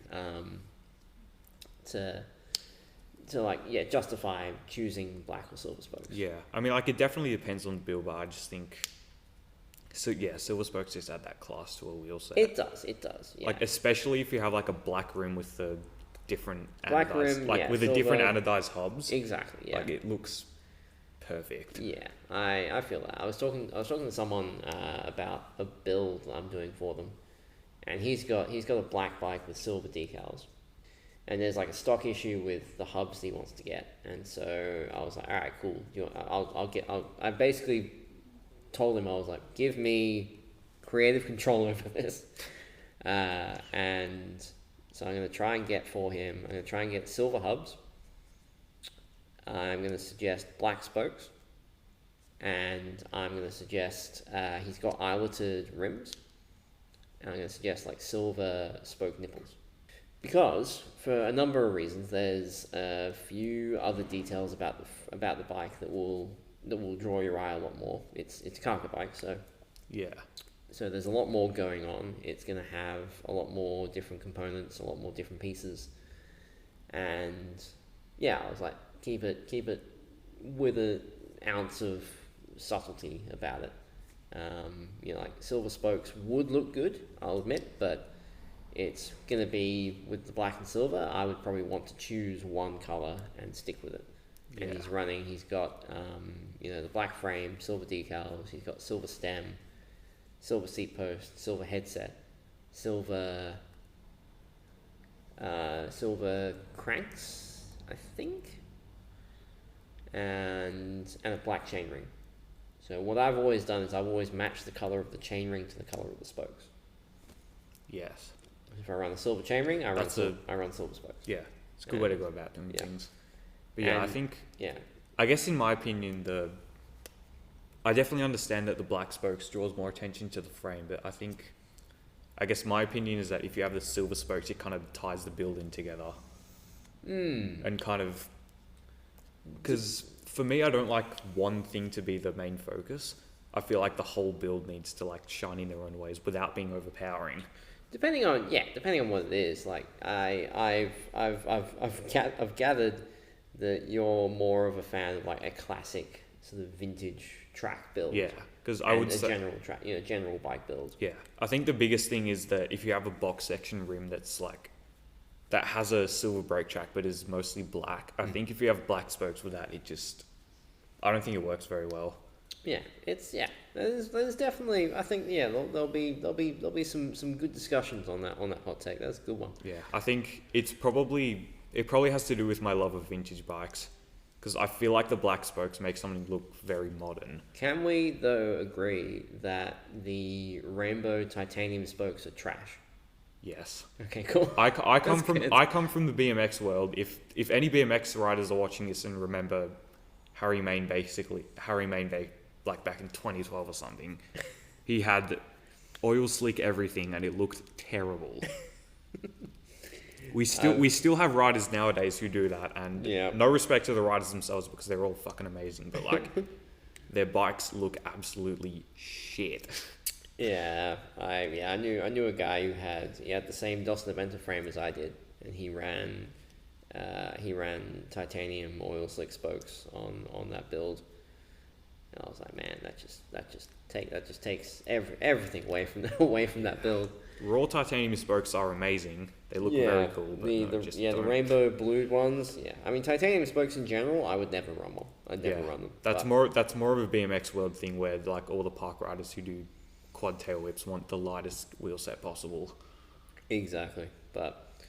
Speaker 1: justify choosing black or silver spokes.
Speaker 2: Yeah, I mean, it definitely depends on the build, but I just think. So yeah, silver spokes just add that class to a wheel set.
Speaker 1: It does. Yeah.
Speaker 2: Especially if you have a black rim with the different
Speaker 1: black
Speaker 2: anodized,
Speaker 1: rim,
Speaker 2: with the different anodized hubs.
Speaker 1: Exactly. Yeah.
Speaker 2: It looks perfect.
Speaker 1: Yeah, I feel that. I was talking to someone about a build I'm doing for them, and he's got a black bike with silver decals, and there's a stock issue with the hubs that he wants to get, and so I was like, all right, cool. I basically told him, I was like, give me creative control over this, and so I'm going to try and get for him. I'm going to try and get silver hubs. I'm going to suggest black spokes, and I'm going to suggest he's got eyeletted rims, and I'm going to suggest silver spoke nipples, because for a number of reasons, there's a few other details about the bike that will draw your eye a lot more. It's a cargo bike, so
Speaker 2: yeah. So
Speaker 1: there's a lot more going on. It's going to have a lot more different components, a lot more different pieces, and yeah, I was like, keep it with an ounce of subtlety about it. Silver spokes would look good, I'll admit, but it's going to be with the black and silver. I would probably want to choose one color and stick with it.
Speaker 2: Yeah.
Speaker 1: And he's got the black frame, silver decals, he's got silver stem, silver seat post, silver headset, silver cranks, I think. and a black chainring. So what I've always done is I've always matched the color of the chainring to the color of the spokes.
Speaker 2: Yes.
Speaker 1: If I run a silver chainring, I run silver spokes.
Speaker 2: Yeah, it's a good way to go about doing things. But yeah,
Speaker 1: And-
Speaker 2: I think,
Speaker 1: Yeah.
Speaker 2: I guess in my opinion, I definitely understand that the black spokes draws more attention to the frame, but I guess my opinion is that if you have the silver spokes, it kind of ties the build in together. And kind of, because for me, I don't like one thing to be the main focus. I feel like the whole build needs to like shine in their own ways without being overpowering.
Speaker 1: Depending on what it is, like I've gathered that you're more of a fan of like a classic sort of vintage track build.
Speaker 2: Yeah, because I
Speaker 1: and
Speaker 2: would
Speaker 1: a
Speaker 2: say
Speaker 1: general bike build.
Speaker 2: yeah, I think the biggest thing is that if you have a box section rim that has a silver brake track but is mostly black, I think if you have black spokes with that, I don't think it works very well.
Speaker 1: Yeah, there's definitely, I think, there'll be some good discussions on that hot take. That's a good one.
Speaker 2: Yeah, I think it probably has to do with my love of vintage bikes, because I feel like the black spokes make something look very modern.
Speaker 1: Can we though agree that the rainbow titanium spokes are trash?
Speaker 2: Yes.
Speaker 1: Okay, cool.
Speaker 2: I come
Speaker 1: That's
Speaker 2: from the BMX world. If any BMX riders are watching this and remember Harry Main, like back in 2012 or something, he had oil slick everything and it looked terrible. We still have riders nowadays who do that, and no respect to the riders themselves because they're all fucking amazing, but like their bikes look absolutely shit.
Speaker 1: Yeah, I knew a guy who had the same Dos Venta frame as I did, and he ran titanium oil slick spokes on that build. And I was like, man, that just takes everything away from that build.
Speaker 2: Raw titanium spokes are amazing. They look very cool. But
Speaker 1: the rainbow blue ones. Yeah, I mean titanium spokes in general, I would never run one. I'd never run them.
Speaker 2: That's more of a BMX world thing where like all the park riders who do quad tail whips want the lightest wheel set possible.
Speaker 1: Exactly, but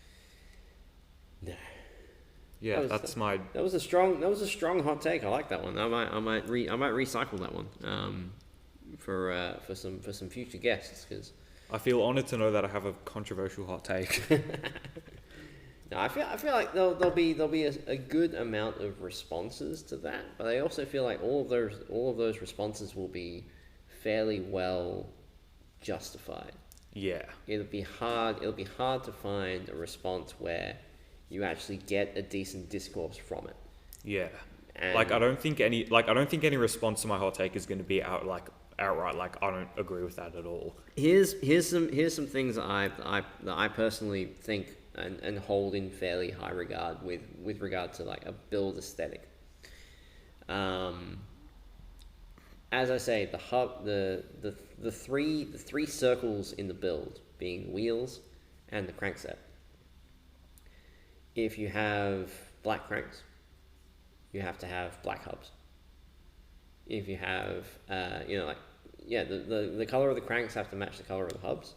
Speaker 1: no.
Speaker 2: Yeah,
Speaker 1: that was a strong hot take. I like that one. I might recycle that one for some future guests, because
Speaker 2: I feel honoured to know that I have a controversial hot take.
Speaker 1: No, I feel like there'll be a good amount of responses to that, but I also feel like all of those responses will be fairly well justified.
Speaker 2: Yeah.
Speaker 1: It'll be hard to find a response where you actually get a decent discourse from it. Yeah. And
Speaker 2: I don't think any response to my hot take is going to be outright like I don't agree with that at all.
Speaker 1: Here's some things that I personally think and hold in fairly high regard with regard to like a build aesthetic. As I say, the three circles in the build being wheels and the crankset. If you have black cranks, you have to have black hubs. If you have, the color of the cranks have to match the color of the hubs.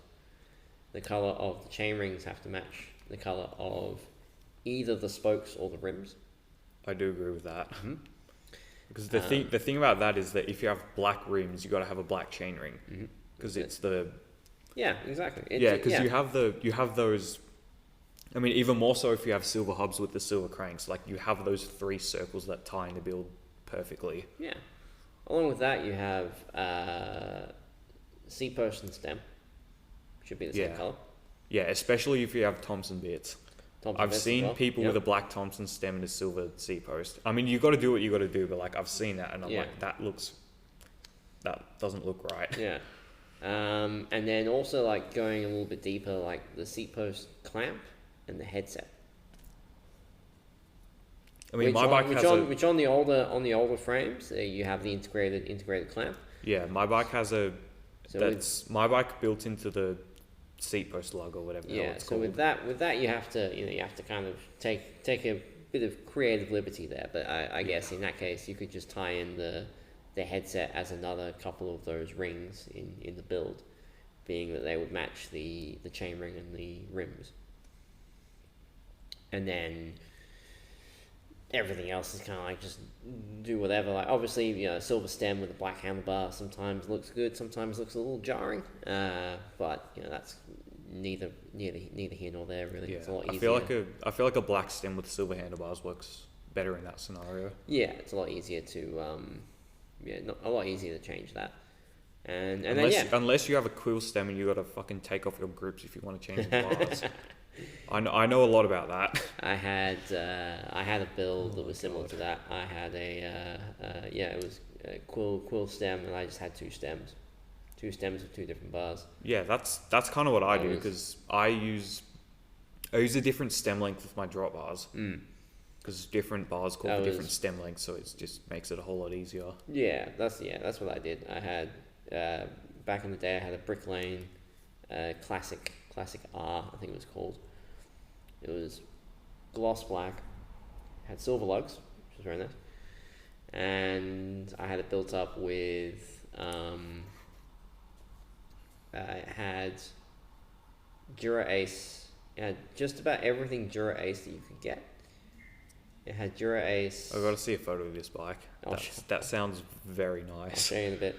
Speaker 1: The color of the chain rings have to match the color of either the spokes or the rims.
Speaker 2: I do agree with that. Mm-hmm. Because the thing about that is that if you have black rims, you got to have a black chain ring, because it's the
Speaker 1: exactly
Speaker 2: because you have those. I mean, even more so if you have silver hubs with the silver cranks, like you have those three circles that tie in the build perfectly.
Speaker 1: Yeah. Along with that, you have seat post and stem. Should be the same color.
Speaker 2: Yeah, especially if you have Thompson bits. I've seen people with a black Thompson stem and a silver seat post. I mean, you got to do what you got to do, but like I've seen that and I'm like, that doesn't look right.
Speaker 1: Yeah. And then also like going a little bit deeper, like the seat post clamp and the headset.
Speaker 2: I mean, my bike
Speaker 1: has on the older frames, you have the integrated clamp.
Speaker 2: Yeah, my bike has my bike built into the seat post lug or whatever.
Speaker 1: Yeah, so with that you have to kind of take a bit of creative liberty there. But I guess in that case you could just tie in the headset as another couple of those rings in the build, being that they would match the chain ring and the rims. And then everything else is kind of like just do whatever. Like obviously, silver stem with a black handlebar sometimes looks good, sometimes looks a little jarring. But that's neither here nor there really.
Speaker 2: Yeah,
Speaker 1: It's a lot
Speaker 2: I
Speaker 1: easier.
Speaker 2: feel like a black stem with silver handlebars works better in that scenario.
Speaker 1: Yeah, it's a lot easier to a lot easier to change that. And
Speaker 2: Unless you have a quill stem and you got to fucking take off your grips if you want to change the bars. I know a lot about that.
Speaker 1: I had a build that was similar to that. I had it was a quill stem, and I just had two stems with two different bars.
Speaker 2: Yeah, that's kind of what I do, because I use a different stem length with my drop bars. Because different bars call for different stem lengths, so it just makes it a whole lot easier.
Speaker 1: Yeah, that's what I did. I had back in the day I had a Brick Lane classic R, I think it was called. It was gloss black, had silver lugs, which was very nice, and I had it built up with it had Dura Ace. It had just about everything Dura Ace that you could get. It had Dura Ace.
Speaker 2: I've got to see a photo of this bike. That sounds very nice.
Speaker 1: I'll show you in a bit.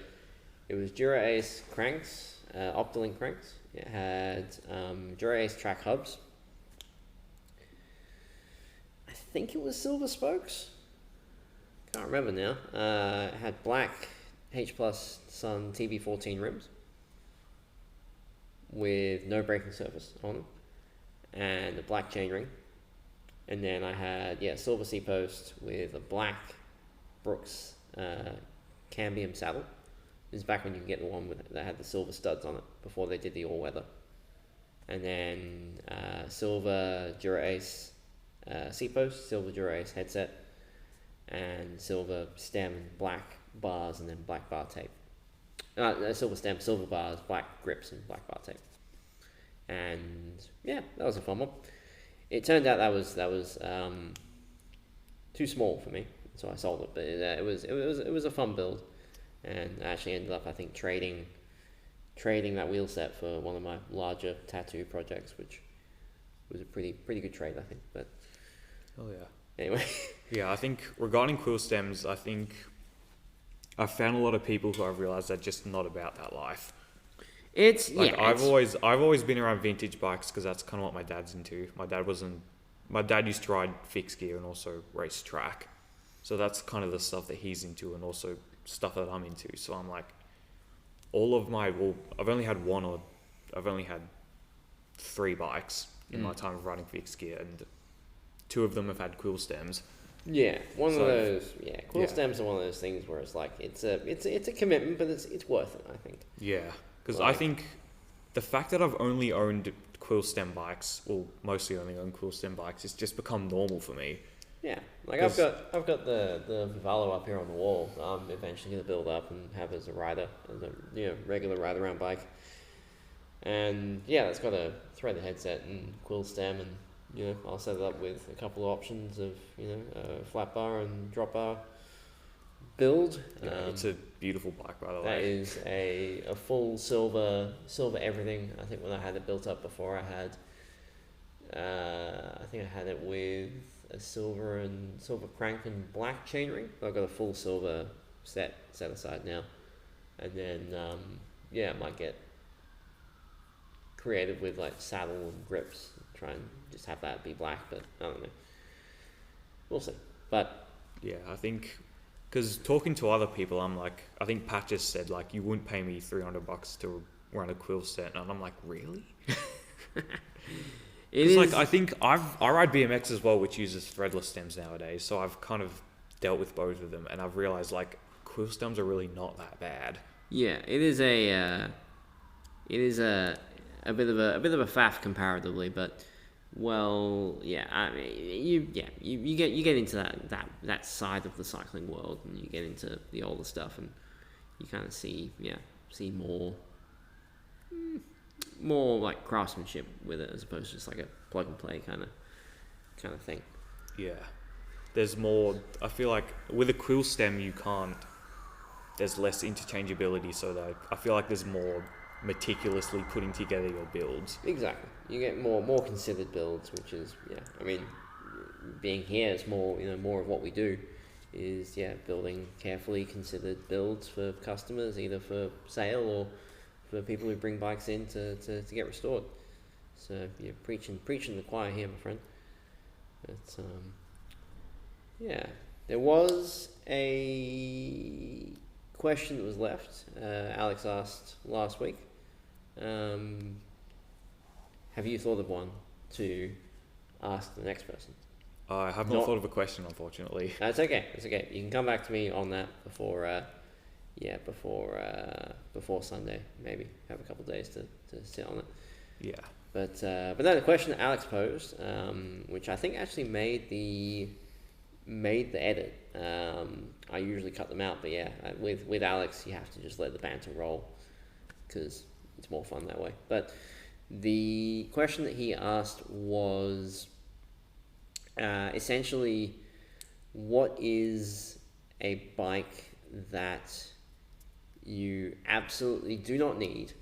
Speaker 1: It was Dura Ace cranks, Optilink cranks. It had Dura Ace track hubs. I think it was silver spokes. Can't remember now. It had black H Plus Sun TB14 rims with no braking surface on them, and a black chainring. And then I had silver C-post with a black Brooks cambium saddle. This is back when you could get the one that had the silver studs on it before they did the all-weather. And then silver Dura Ace C-post, silver Dura Ace headset, and silver stem and black bars, and then black bar tape. Silver stem, silver bars, black grips, and black bar tape. And yeah, that was a fun one. It turned out that was too small for me, so I sold it. But it was a fun build, and I actually ended up, I think, trading that wheel set for one of my larger tattoo projects, which was a pretty good trade, I think. But
Speaker 2: oh yeah.
Speaker 1: Anyway.
Speaker 2: Yeah, I think regarding quill stems, I think I've found a lot of people who I've realised are just not about that life. I've always been around vintage bikes because that's kind of what my dad's into. My dad used to ride fixed gear and also race track, so that's kind of the stuff that he's into, and also stuff that I'm into. So I'm like, I've only had 3 bikes in my time of riding fixed gear, and 2 of them have had quill stems.
Speaker 1: Yeah, quill stems are one of those things where it's like it's a commitment, but it's worth it, I think.
Speaker 2: Yeah. Because I think the fact that I've only owned quill stem bikes, mostly only owned quill stem bikes, it's just become normal for me.
Speaker 1: Yeah, like I've got the Vivalo up here on the wall. I'm eventually going to build up and have as a rider, as a regular ride around bike. And yeah, it's got a threaded headset and quill stem, and I'll set it up with a couple of options of flat bar and drop bar build.
Speaker 2: Yeah, it's a beautiful bike, by the way.
Speaker 1: That is a full silver everything. I think when I had it built up before, I had it with a silver crank and black chainring. I've got a full silver set aside now, and then I might get creative with like saddle and grips. Try and just have that be black, but I don't know. We'll see. But
Speaker 2: yeah, I think. Because talking to other people, I'm like, I think Pat just said, like, you wouldn't pay me $300 to run a quill set. And I'm like, really? I think I ride BMX as well, which uses threadless stems nowadays. So I've kind of dealt with both of them. And I've realized, like, quill stems are really not that bad.
Speaker 1: Yeah, it is a bit of a faff comparatively, but well, yeah, I mean, you get into that side of the cycling world, and you get into the older stuff, and you kind of see more like craftsmanship with it, as opposed to just like a plug and play kind of thing.
Speaker 2: Yeah, there's more. I feel like with a quill stem, there's less interchangeability, so that I feel like there's more meticulously putting together your builds.
Speaker 1: Exactly. You get more considered builds, which is, I mean, being here, it's more more of what we do is building carefully considered builds for customers, either for sale or for people who bring bikes in to get restored. So you're preaching the choir here, my friend. But there was a question that was left. Alex asked last week. Have you thought of one to ask the next person?
Speaker 2: I have not thought of a question, unfortunately.
Speaker 1: That's okay. It's okay. You can come back to me on that before Sunday. Maybe have a couple of days to sit on it.
Speaker 2: Yeah.
Speaker 1: But no, the question that Alex posed, which I think actually made the edit. I usually cut them out, but with Alex, you have to just let the banter roll because it's more fun that way. But the question that he asked was essentially, what is a bike that you absolutely do not need,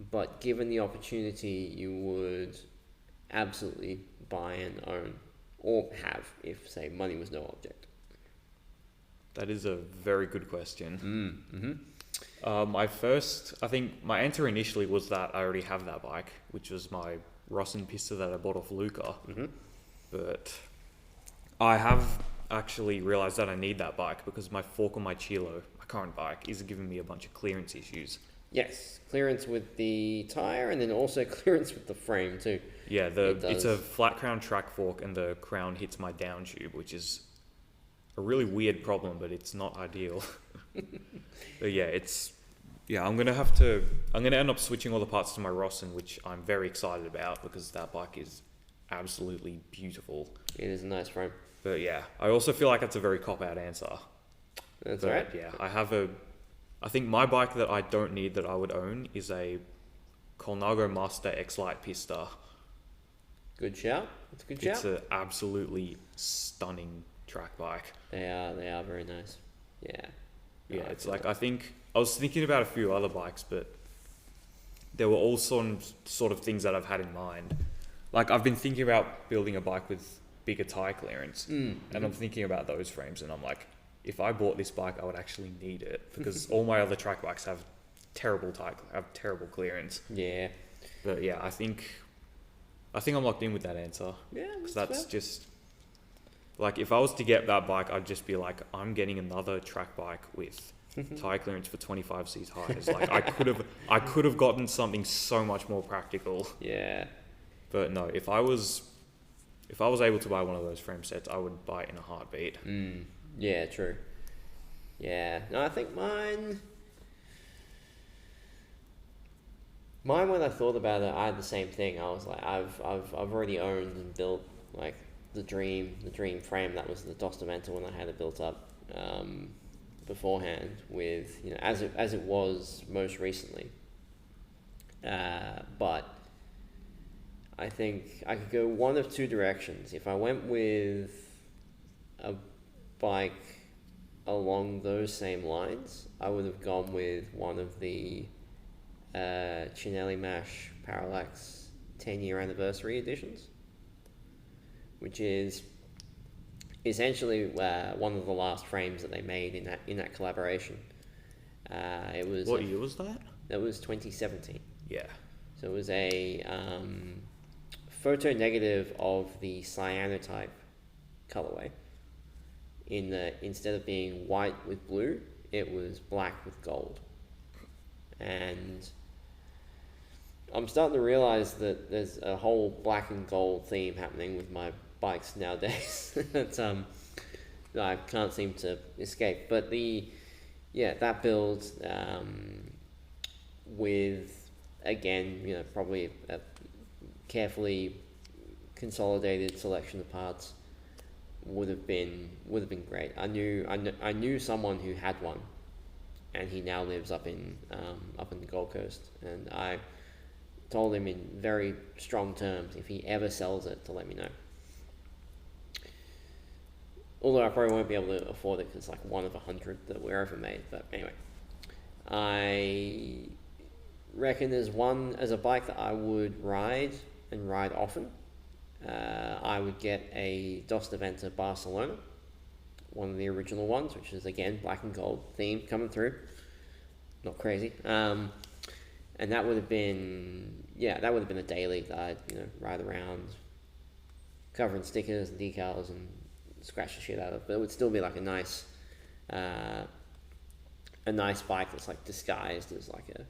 Speaker 1: but given the opportunity, you would absolutely buy and own or have if, say, money was no object?
Speaker 2: That is a very good question.
Speaker 1: Mm-hmm.
Speaker 2: I think my answer initially was that I already have that bike, which was my Rossen Pista that I bought off Luca.
Speaker 1: Mm-hmm.
Speaker 2: But I have actually realized that I need that bike because my fork on my Chilo, my current bike, is giving me a bunch of clearance issues.
Speaker 1: Yes, clearance with the tire and then also clearance with the frame too.
Speaker 2: Yeah, it's a flat crown track fork and the crown hits my down tube, which is a really weird problem, but it's not ideal. But I'm gonna end up switching all the parts to my Rossen, which I'm very excited about because that bike is absolutely beautiful.
Speaker 1: It is a nice frame.
Speaker 2: But I also feel like that's a very cop-out answer.
Speaker 1: That's all right.
Speaker 2: Yeah, I think my bike that I don't need that I would own is a Colnago Master X-Lite Pista.
Speaker 1: Good shout. It's a good shout.
Speaker 2: It's an absolutely stunning track bike.
Speaker 1: They are very nice. Yeah.
Speaker 2: Yeah, it's like, I was thinking about a few other bikes, but there were all sort of things that I've had in mind. Like, I've been thinking about building a bike with bigger tire clearance, and I'm thinking about those frames, and I'm like, if I bought this bike, I would actually need it because all my other track bikes have terrible clearance.
Speaker 1: Yeah.
Speaker 2: But I think I'm locked in with that answer.
Speaker 1: Yeah,
Speaker 2: because that's just like, if I was to get that bike, I'd just be like, I'm getting another track bike with tire clearance for 25cc tires. Like, I could have gotten something so much more practical.
Speaker 1: Yeah.
Speaker 2: But no, if I was able to buy one of those frame sets, I would buy it in a heartbeat.
Speaker 1: Yeah, true. Yeah. No, I think mine, when I thought about it, I had the same thing. I was like, I've already owned and built like the dream frame. That was the Dostamenta when I had it built up beforehand with, as it was most recently. But I think I could go one of two directions. If I went with a bike along those same lines, I would have gone with one of the Cinelli Mash Parallax 10-year anniversary editions, which is essentially one of the last frames that they made in that collaboration. It was
Speaker 2: What year was that?
Speaker 1: That was 2017.
Speaker 2: Yeah.
Speaker 1: So it was a photo negative of the cyanotype colorway. Instead of being white with blue, it was black with gold. And I'm starting to realize that there's a whole black and gold theme happening with my bikes nowadays that I can't seem to escape. But that build with, again, probably a carefully consolidated selection of parts would have been great. I knew someone who had one, and he now lives up in the Gold Coast, and I told him in very strong terms if he ever sells it to let me know. Although I probably won't be able to afford it because it's like one of 100 that were ever made. But anyway, I reckon there's one as a bike that I would ride and ride often, I would get a Dos de Venta Barcelona, one of the original ones, which is again black and gold theme coming through. Not crazy. And that would have been a daily that I'd ride around, covering stickers and decals and scratch the shit out of. But it would still be like a nice bike that's like disguised as like a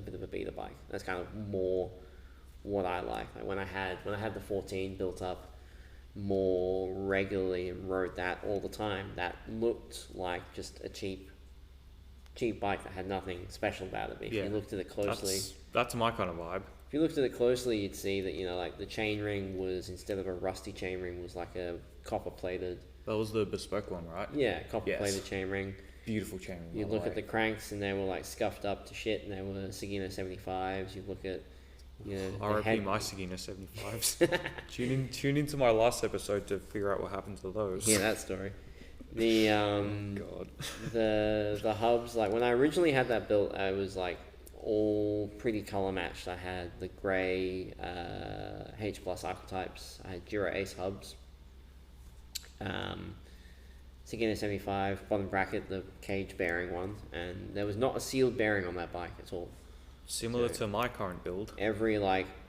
Speaker 1: bit of a beater bike. That's kind of more what I like. Like when I had the 14 built up more regularly and rode that all the time, that looked like just a cheap bike that had nothing special about it. But if you looked at it closely,
Speaker 2: that's my kind of vibe.
Speaker 1: If you looked at it closely, you'd see that like the chainring was, instead of a rusty chainring, was like a copper plated.
Speaker 2: That was the bespoke one, right?
Speaker 1: Yeah, copper plated chainring.
Speaker 2: Beautiful chainring.
Speaker 1: You look at the cranks and they were like scuffed up to shit, and they were Sagino 75s. You look at
Speaker 2: RIP my Sagino 75s. Tune into my last episode to figure out what happened to those.
Speaker 1: Yeah, that story. The
Speaker 2: God.
Speaker 1: the hubs, like when I originally had that built, I was like all pretty color matched. I had the grey H plus archetypes. I had Dura Ace hubs. Sagino 75 bottom bracket, the cage bearing one, and there was not a sealed bearing on that bike at all.
Speaker 2: Similar to my current build.
Speaker 1: Every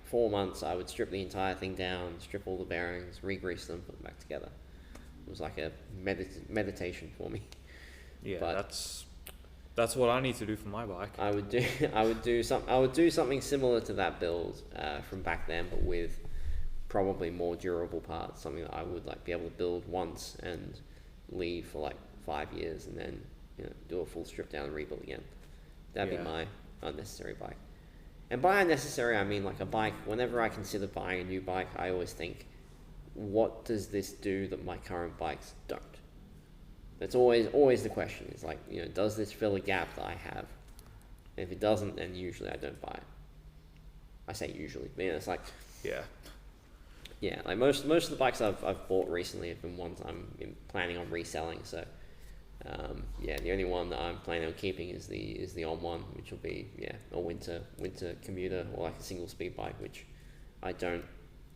Speaker 1: 4 months, I would strip the entire thing down, strip all the bearings, re-grease them, put them back together. It was like a meditation for me.
Speaker 2: Yeah, but that's what I need to do for my bike.
Speaker 1: I would do something similar to that build from back then, but with probably more durable parts. Something that I would be able to build once and leave for 5 years, and then do a full strip down and rebuild again. That'd be my unnecessary bike. And by unnecessary, I mean a bike. Whenever I consider buying a new bike, I always think, what does this do that my current bikes don't? That's always the question. It's does this fill a gap that I have? And if it doesn't, then usually I don't buy it. I say usually, but it's most of the bikes I've bought recently have been ones I'm planning on reselling. So the only one that I'm planning on keeping is the on one, which will be a winter commuter or a single speed bike, which I don't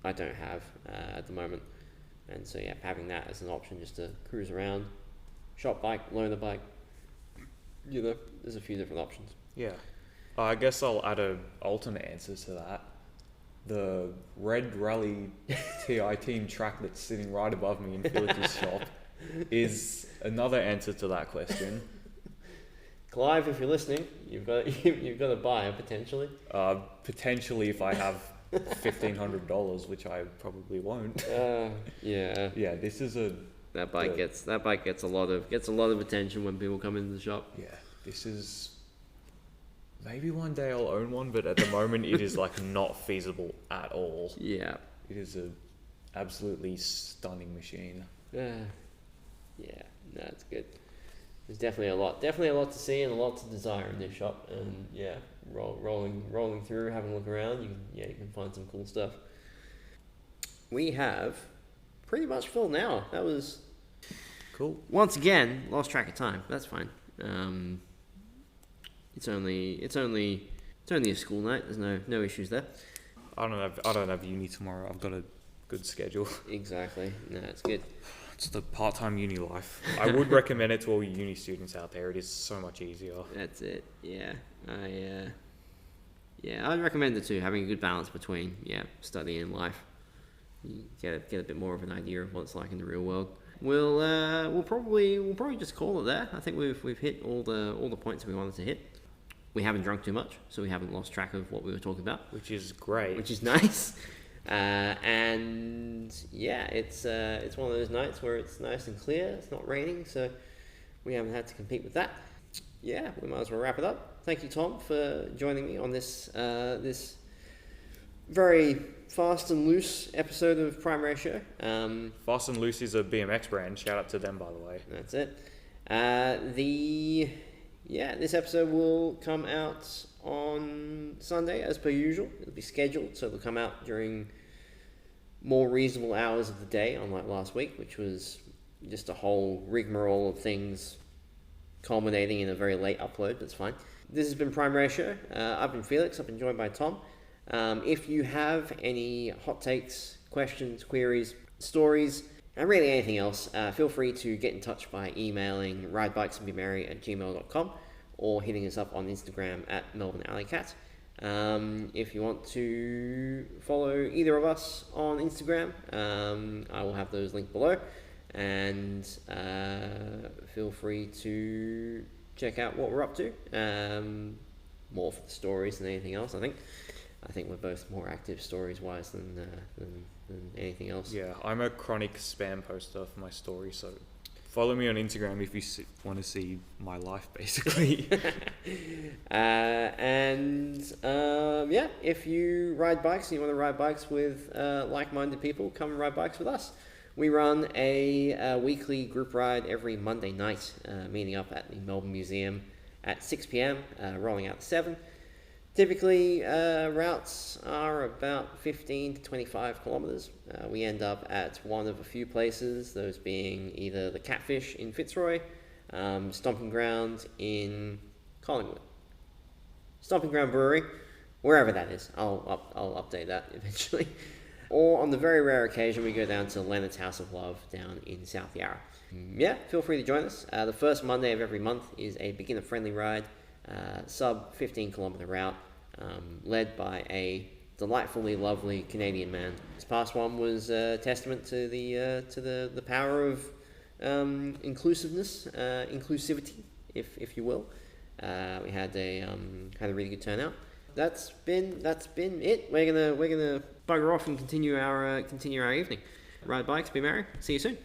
Speaker 1: have at the moment. And so having that as an option just to cruise around, shop bike, loaner bike, there's a few different options.
Speaker 2: Yeah, I guess I'll add a alternate answer to that. The Red Rally TI team track that's sitting right above me in Felix's shop is another answer to that question.
Speaker 1: Clive, if you're listening, you've got to buy it potentially.
Speaker 2: Potentially, if I have $1,500, which I probably won't.
Speaker 1: Yeah.
Speaker 2: This is
Speaker 1: that bike gets a lot of attention when people come into the shop.
Speaker 2: Yeah, this is. Maybe one day I'll own one, but at the moment it is not feasible at all.
Speaker 1: Yeah.
Speaker 2: It is a absolutely stunning machine.
Speaker 1: No, it's good. There's definitely a lot to see and a lot to desire in this shop, and rolling through, having a look around, you can find some cool stuff. We have pretty much filled now. That was
Speaker 2: cool.
Speaker 1: Once again, lost track of time. That's fine. It's only a school night. There's no issues there.
Speaker 2: I don't have uni tomorrow. I've got a good schedule.
Speaker 1: Exactly. No, it's good.
Speaker 2: It's the part-time uni life. I would recommend it to all uni students out there. It is so much easier.
Speaker 1: That's it. Yeah. I'd recommend it too. Having a good balance between study and life. You get a bit more of an idea of what it's like in the real world. We'll probably just call it there. I think we've hit all the points we wanted to hit. We haven't drunk too much, so we haven't lost track of what we were talking about,
Speaker 2: which is great.
Speaker 1: Which is nice. And it's one of those nights where it's nice and clear. It's not raining, so we haven't had to compete with that. Yeah, we might as well wrap it up. Thank you, Thom, for joining me on this very fast and loose episode of Prime Ratio.
Speaker 2: Fast and Loose is a BMX brand. Shout out to them, by the way.
Speaker 1: That's it. This episode will come out on Sunday as per usual. It'll be scheduled, so it'll come out during more reasonable hours of the day, unlike last week, which was just a whole rigmarole of things culminating in a very late upload. That's fine. This has been Prime Ratio. I've been Felix. I've been joined by Thom. If you have any hot takes, questions, queries, stories, and really anything else, feel free to get in touch by emailing ridebikesandbemerry@gmail.com or hitting us up on Instagram at Melbourne Alley Cat. If you want to follow either of us on Instagram, I will have those linked below, and feel free to check out what we're up to. More for the stories than anything else, I think we're both more active stories-wise than anything else.
Speaker 2: Yeah, I'm a chronic spam poster for my story, so follow me on Instagram if you want to see my life, basically.
Speaker 1: If you ride bikes and you want to ride bikes with like-minded people, come and ride bikes with us. We run a weekly group ride every Monday night, meeting up at the Melbourne Museum at 6 p.m, rolling out at 7. Typically, routes are about 15 to 25 kilometres. We end up at one of a few places, those being either the Catfish in Fitzroy, Stomping Ground in Collingwood, Stomping Ground Brewery, wherever that is. I'll update that eventually. Or on the very rare occasion, we go down to Leonard's House of Love down in South Yarra. Yeah, feel free to join us. The first Monday of every month is a beginner-friendly ride. Sub 15 kilometre route, led by a delightfully lovely Canadian man. This past one was a testament to the power of inclusivity, if you will. We had a really good turnout. That's been it. We're gonna bugger off and continue our evening. Ride bikes, be merry. See you soon.